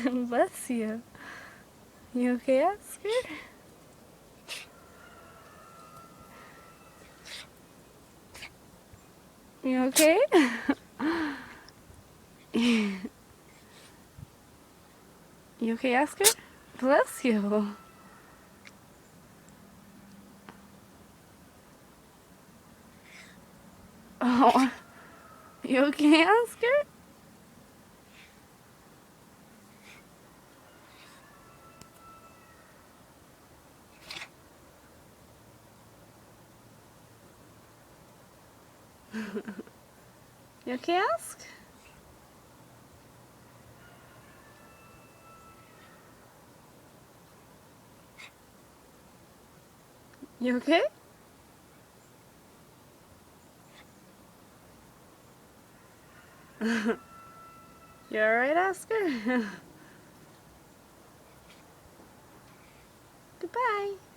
Bless you. You okay, Oscar? You okay? You okay, Oscar? Bless you. Oh, you okay, Oscar? You okay, Oscar? You okay? You alright, Oscar? Goodbye.